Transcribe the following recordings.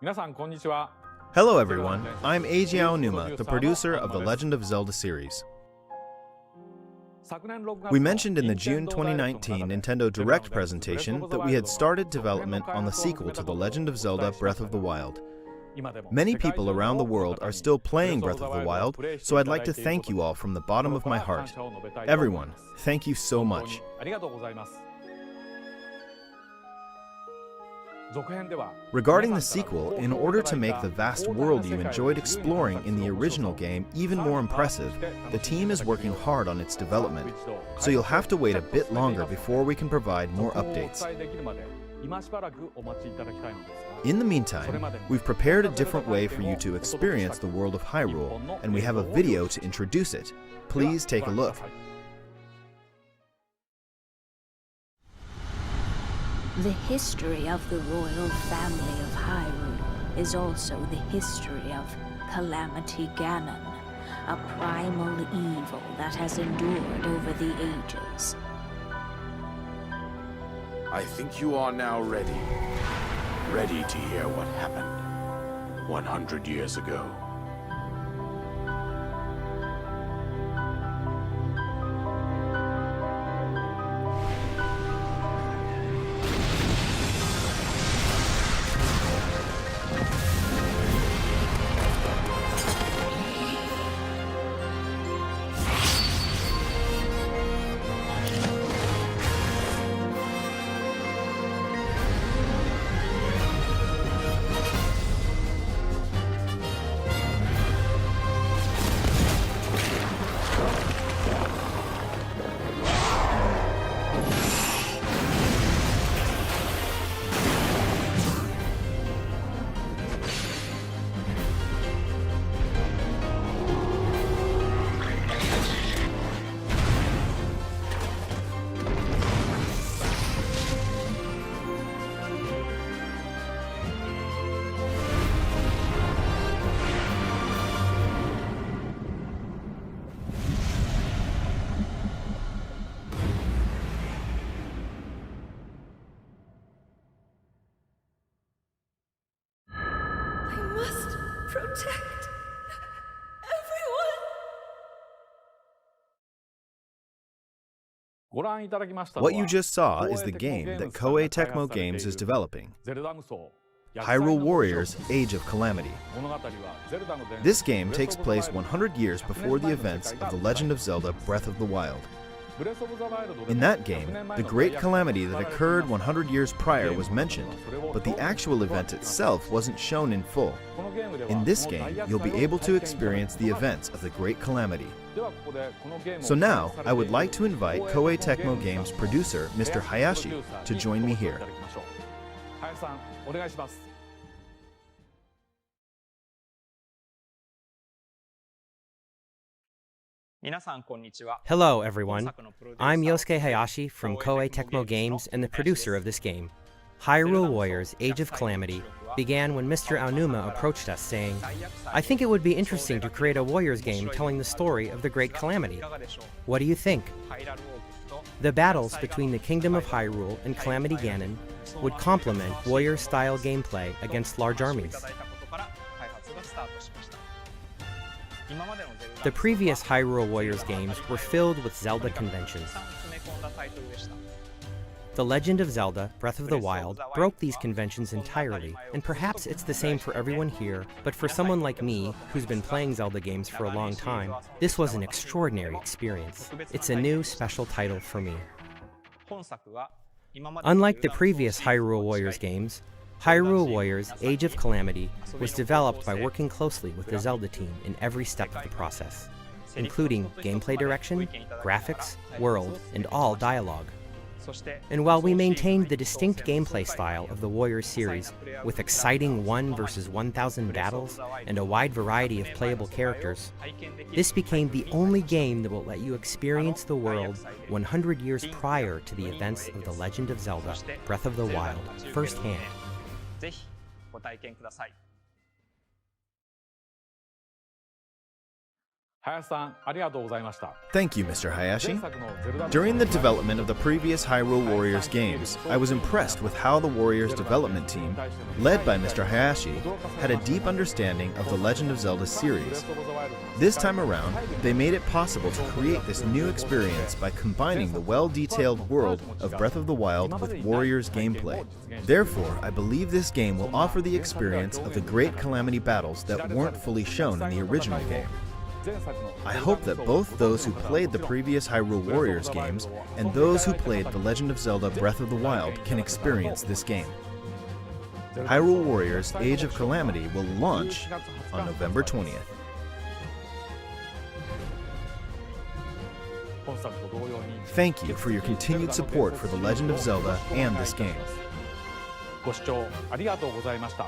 Hello everyone, I'm Eiji Aonuma, the producer of the Legend of Zelda series. We mentioned in the June 2019 Nintendo Direct presentation that we had started development on the sequel to The Legend of Zelda Breath of the Wild. Many people around the world are still playing Breath of the Wild, so I'd like to thank you all from the bottom of my heart. Everyone, thank you so much. Regarding the sequel, in order to make the vast world you enjoyed exploring in the original game even more impressive, the team is working hard on its development, so you'll have to wait a bit longer before we can provide more updates. In the meantime, we've prepared a different way for you to experience the world of Hyrule, and we have a video to introduce it. Please take a look. The history of the royal family of Hyrule is also the history of Calamity Ganon, a primal evil that has endured over the ages. I think you are now ready to hear what happened 100 years ago. Protect everyone! What you just saw is the game that Koei Tecmo Games is developing, Hyrule Warriors: Age of Calamity. This game takes place 100 years before the events of The Legend of Zelda Breath of the Wild. In that game, the Great Calamity that occurred 100 years prior was mentioned, but the actual event itself wasn't shown in full. In this game, you'll be able to experience the events of the Great Calamity. So now, I would like to invite Koei Tecmo Games producer Mr. Hayashi to join me here. Hello everyone, I'm Yosuke Hayashi from Koei Tecmo Games and the producer of this game. Hyrule Warriors: Age of Calamity began when Mr. Aonuma approached us saying, "I think it would be interesting to create a Warriors game telling the story of the Great Calamity. What do you think?" The battles between the Kingdom of Hyrule and Calamity Ganon would complement Warrior-style gameplay against large armies. The previous Hyrule Warriors games were filled with Zelda conventions. The Legend of Zelda Breath of the Wild broke these conventions entirely, and perhaps it's the same for everyone here, but for someone like me, who's been playing Zelda games for a long time, this was an extraordinary experience. It's a new, special title for me. Unlike the previous Hyrule Warriors games, Hyrule Warriors: Age of Calamity was developed by working closely with the Zelda team in every step of the process, including gameplay direction, graphics, world, and all dialogue. And while we maintained the distinct gameplay style of the Warriors series, with exciting 1 versus 1,000 battles and a wide variety of playable characters, this became the only game that will let you experience the world 100 years prior to the events of The Legend of Zelda Breath of the Wild firsthand. ぜひご体験ください。Thank you, Mr. Hayashi. During the development of the previous Hyrule Warriors games, I was impressed with how the Warriors development team, led by Mr. Hayashi, had a deep understanding of the Legend of Zelda series. This time around, they made it possible to create this new experience by combining the well-detailed world of Breath of the Wild with Warriors gameplay. Therefore, I believe this game will offer the experience of the great Calamity battles that weren't fully shown in the original game. I hope that both those who played the previous Hyrule Warriors games and those who played The Legend of Zelda Breath of the Wild can experience this game. Hyrule Warriors Age of Calamity will launch on November 20th. Thank you for your continued support for The Legend of Zelda and this game. ご視聴ありがとうございました。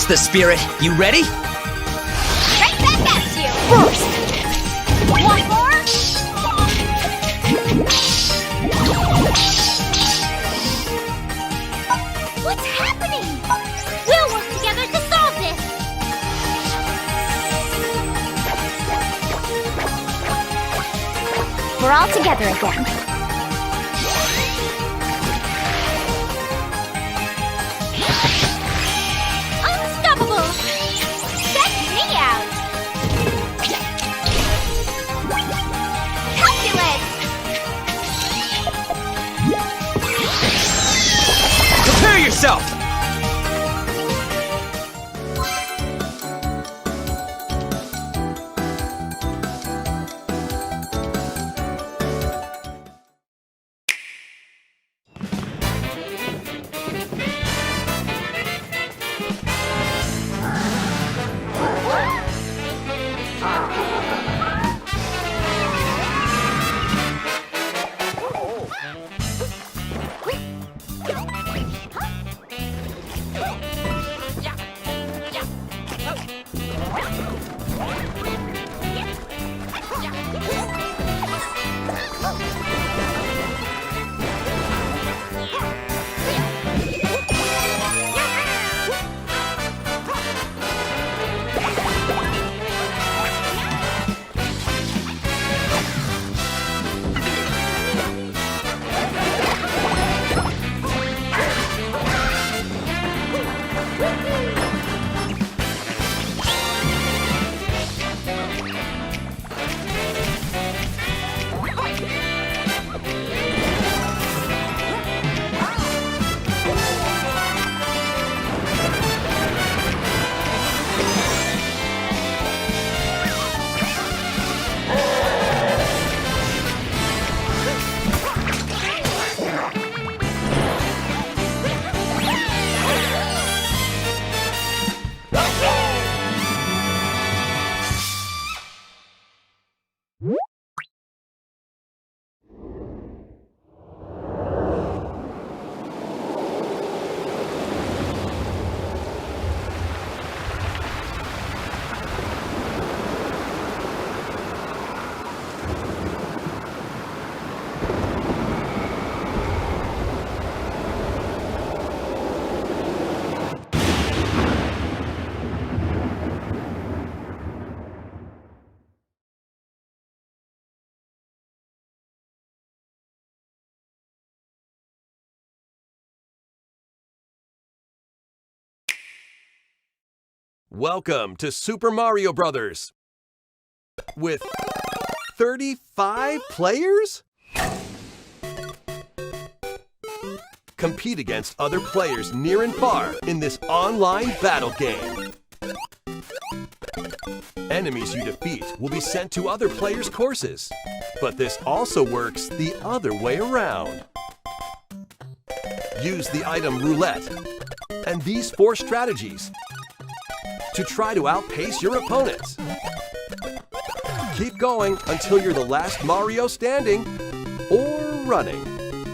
That's the spirit. You ready? Right back at you! First! One more? What's happening? We'll work together to solve this! We're all together again. Unstoppable! Check me out! Calculus! Prepare yourself! Welcome to Super Mario Brothers. With 35 players? Compete against other players near and far in this online battle game. Enemies you defeat will be sent to other players' courses, but this also works the other way around. Use the item roulette and these 4 strategies to try to outpace your opponents. Keep going until you're the last Mario standing or running.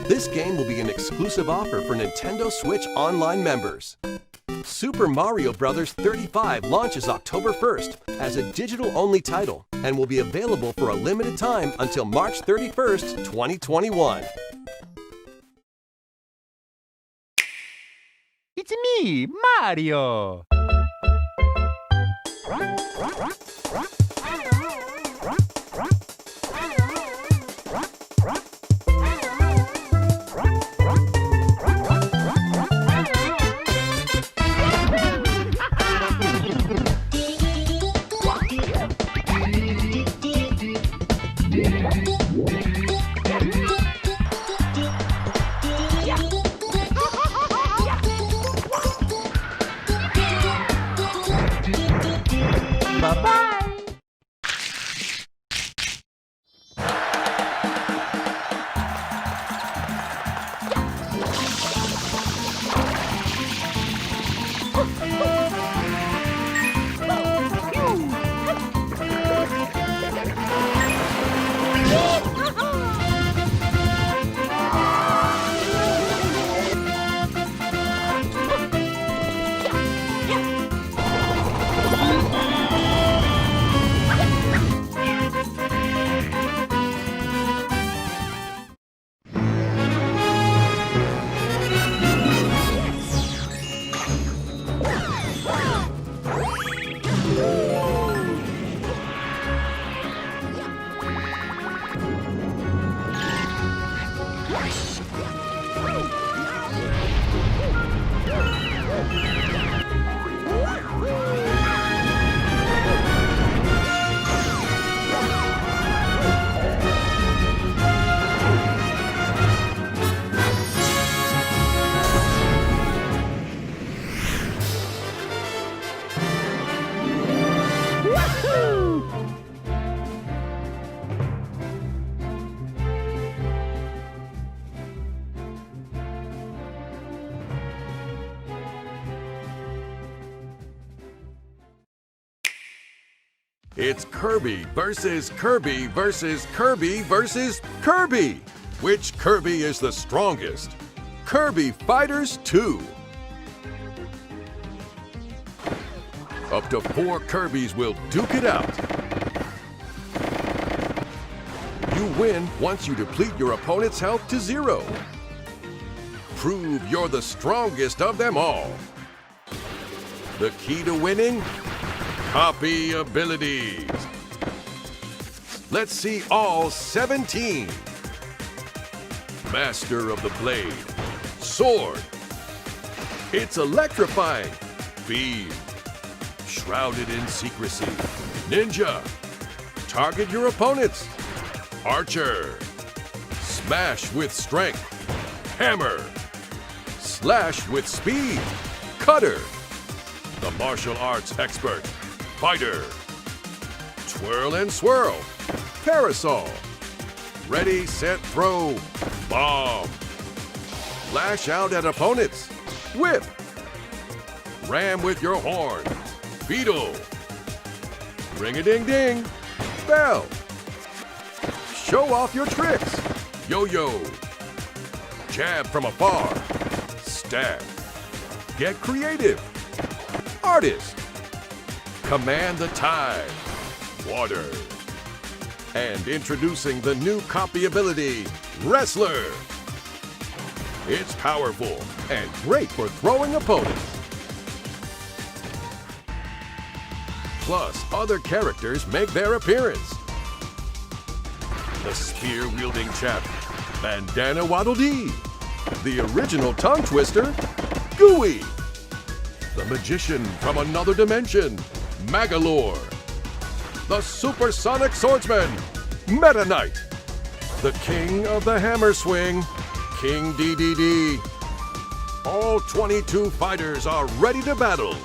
This game will be an exclusive offer for Nintendo Switch Online members. Super Mario Bros. 35 launches October 1st as a digital-only title and will be available for a limited time until March 31st, 2021. It's me, Mario! It's Kirby versus Kirby versus Kirby versus Kirby. Which Kirby is the strongest? Kirby Fighters 2. Up to 4 Kirbys will duke it out. You win once you deplete your opponent's health to 0. Prove you're the strongest of them all. The key to winning? Copy abilities. Let's see all 17. Master of the Blade. Sword. It's electrifying. Beam. Shrouded in secrecy. Ninja. Target your opponents. Archer. Smash with strength. Hammer. Slash with speed. Cutter. The martial arts expert. Fighter. Twirl and swirl. Parasol. Ready, set, throw. Bomb. Lash out at opponents. Whip. Ram with your horn. Beetle. Ring-a-ding-ding. Bell. Show off your tricks. Yo-yo. Jab from afar. Stab. Get creative. Artist. Command the tide. Water. And introducing the new copy ability, Wrestler. It's powerful and great for throwing opponents. Plus, other characters make their appearance. The spear-wielding chap, Bandana Waddle Dee. The original tongue twister, Gooey. The magician from another dimension, Magalore. The supersonic swordsman, Meta Knight. The king of the hammer swing, King DDD. All 22 fighters are ready to battle.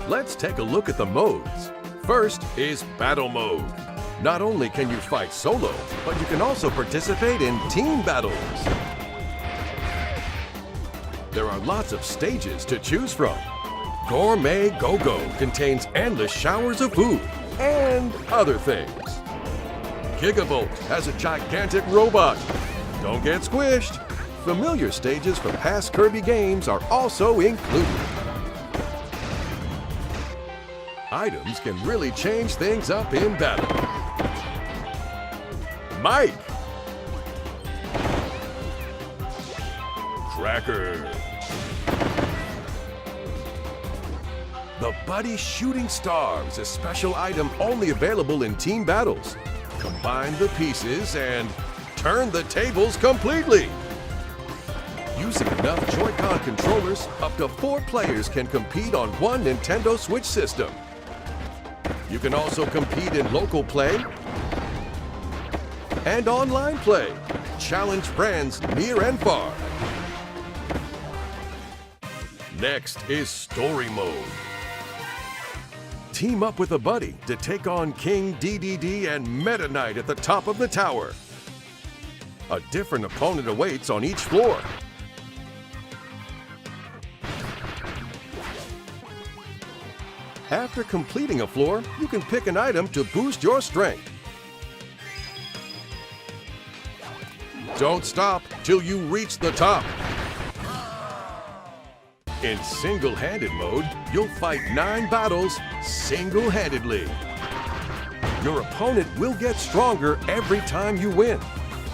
Let's take a look at the modes. First is Battle Mode. Not only can you fight solo, but you can also participate in team battles. There are lots of stages to choose from. Gourmet Go-Go contains endless showers of food and other things. Gigavolt has a gigantic robot. Don't get squished. Familiar stages from past Kirby games are also included. Items can really change things up in battle. Mike. Cracker. The Buddy Shooting Star is a special item only available in team battles. Combine the pieces and turn the tables completely. Using enough Joy-Con controllers, up to 4 players can compete on one Nintendo Switch system. You can also compete in local play and online play. Challenge friends near and far. Next is Story Mode. Team up with a buddy to take on King DDD and Meta Knight at the top of the tower. A different opponent awaits on each floor. After completing a floor, you can pick an item to boost your strength. Don't stop till you reach the top. In single-handed mode, you'll fight 9 battles single-handedly. Your opponent will get stronger every time you win.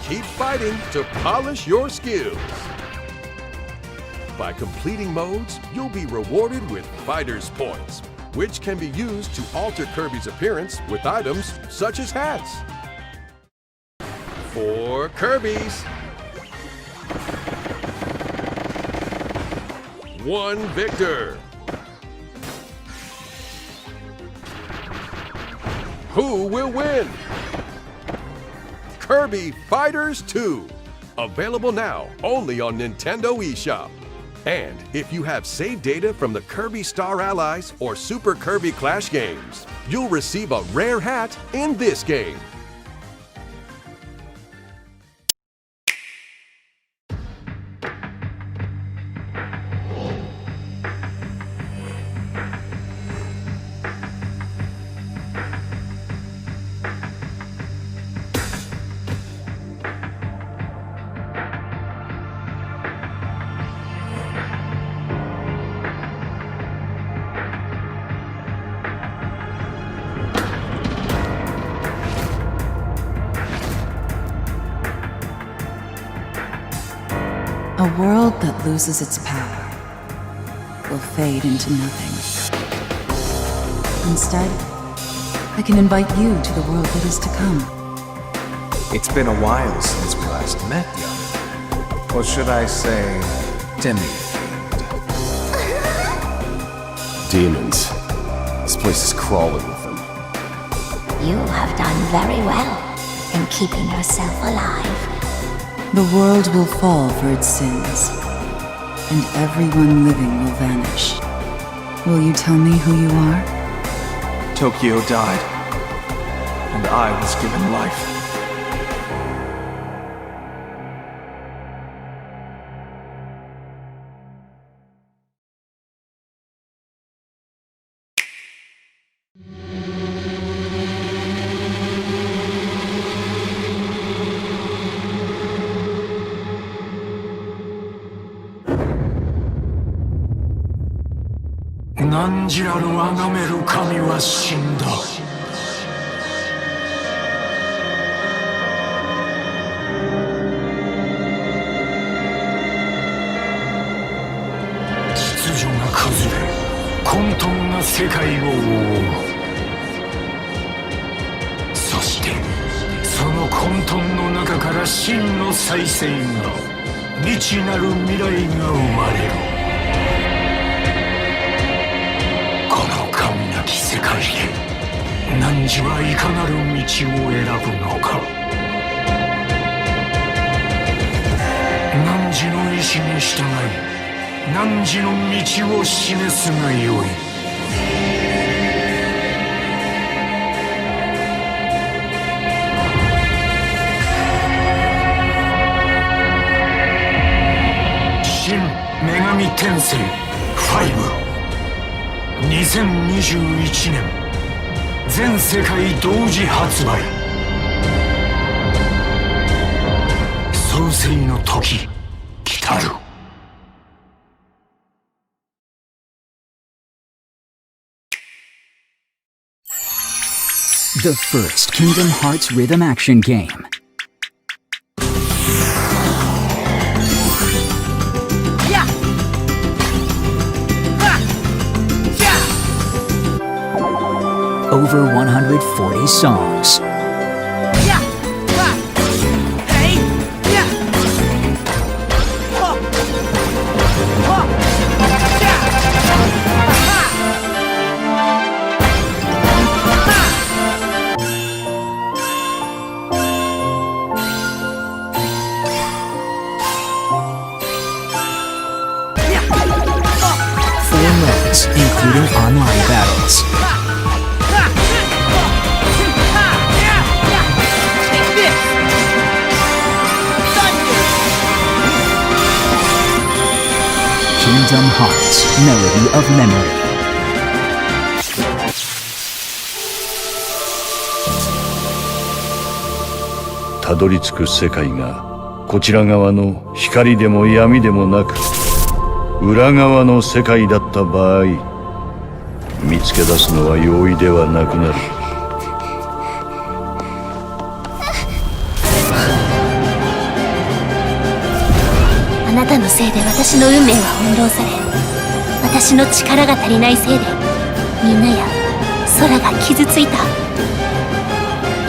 Keep fighting to polish your skills. By completing modes, you'll be rewarded with Fighter's Points, which can be used to alter Kirby's appearance with items such as hats. 4 Kirbys. 1 victor. Who will win? Kirby Fighters 2. Available now only on Nintendo eShop. And if you have saved data from the Kirby Star Allies or Super Kirby Clash games, you'll receive a rare hat in this game. world that loses its power will fade into nothing. Instead, I can invite you to the world that is to come. It's been a while since we last met, young. Or should I say, Demi? Demons. This place is crawling with them. You have done very well in keeping yourself alive. The world will fall for its sins, and everyone living will vanish. Will you tell me who you are? Tokyo died, and I was given life. The first Kingdom Hearts rhythm action game. Over 140 songs. Including online battles. Kingdom Hearts, Melody of Memory. たどり着く世界がこちら側の光でも闇でもなく裏側の世界だった場合、見つけ出すのは容易ではなくなる。あなたのせいで私の運命は翻弄され、私の力が足りないせいでみんなや空が傷ついた。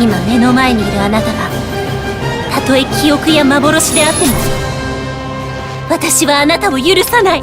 今目の前にいるあなたがたとえ記憶や幻であっても私はあなたを許さない。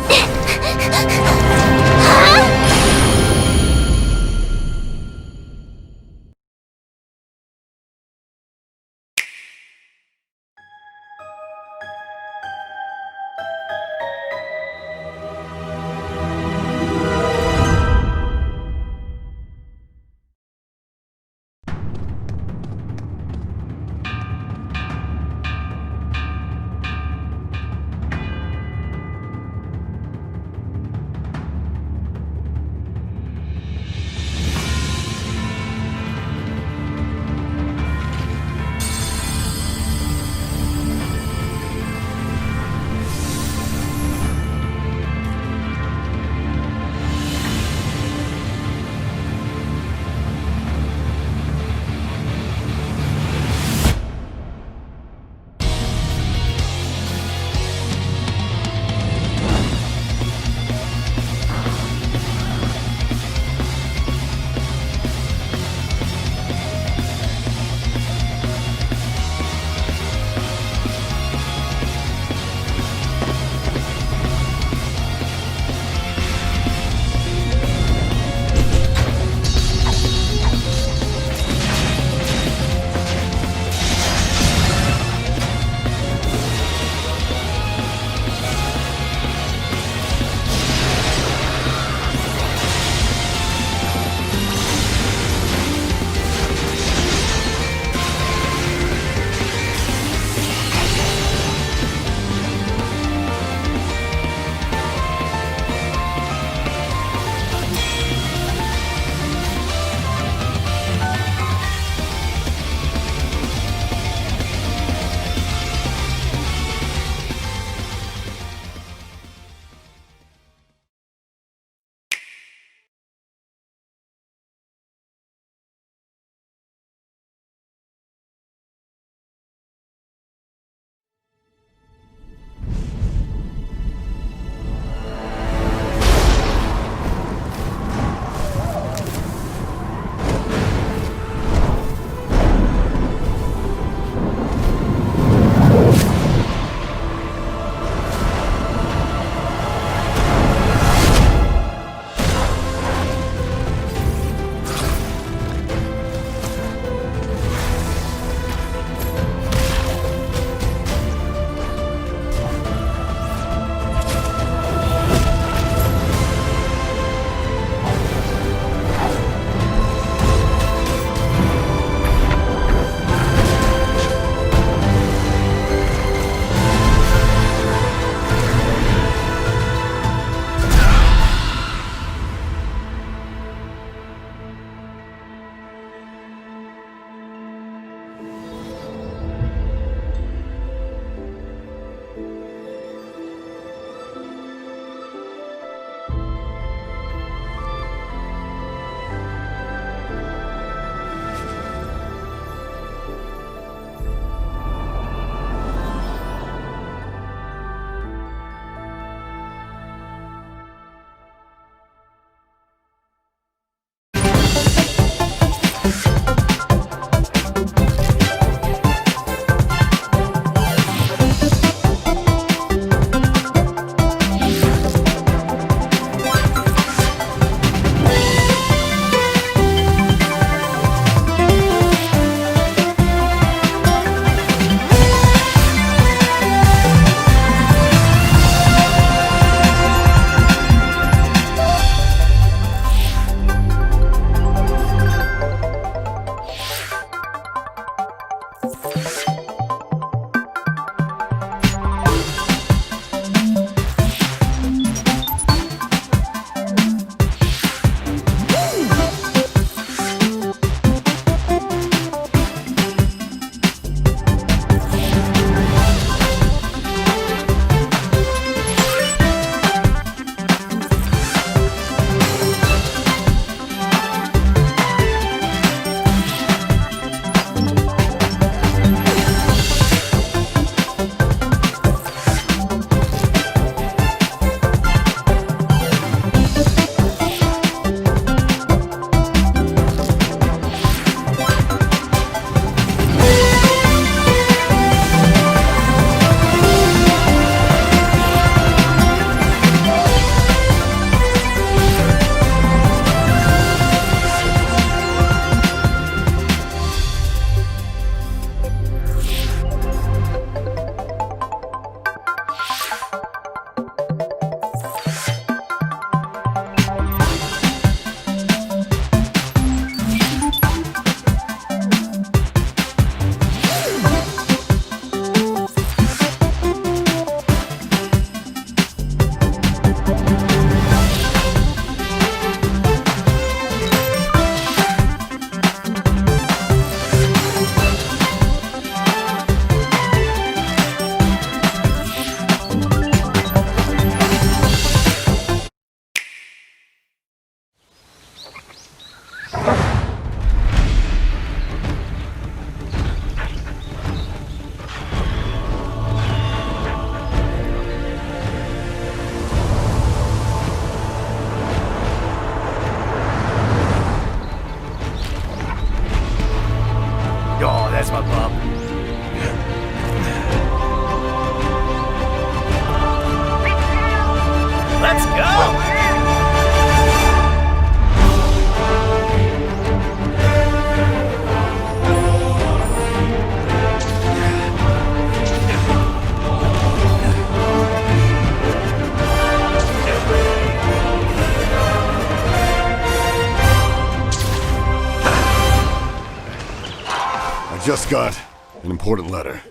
just got an important letter.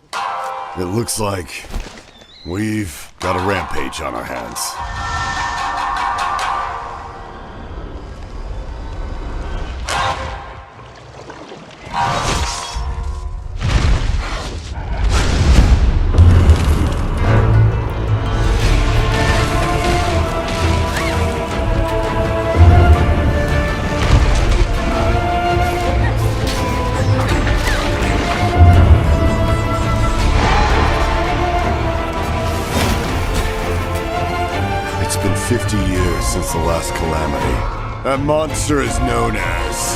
It looks like we've got a rampage on our hands. It's been 50 years since the last calamity. That monster is known as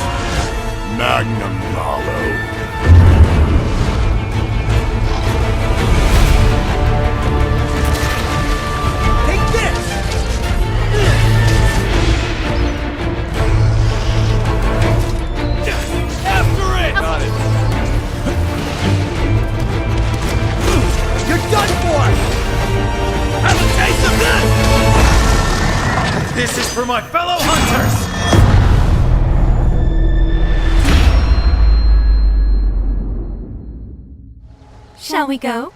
Magnum Hollow. This is for my fellow hunters! Shall we go?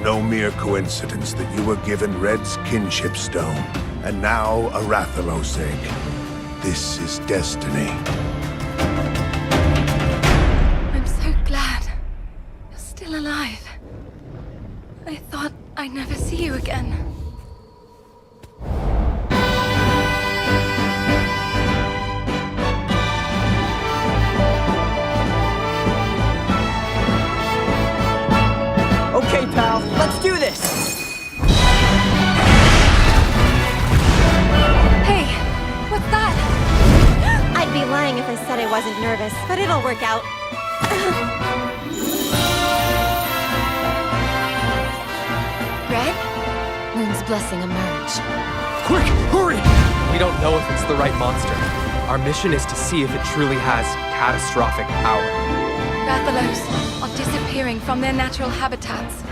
No mere coincidence that you were given Red's kinship stone, and now a Rathalos egg. This is destiny. I'm so glad you're still alive. I thought I'd never see you again. Okay, pal, let's do this! Hey, what's that? I'd be lying if I said I wasn't nervous, but it'll work out. Red? Moon's blessing emerge. Quick, hurry! We don't know if it's the right monster. Our mission is to see if it truly has catastrophic power. Rathalos are disappearing from their natural habitats.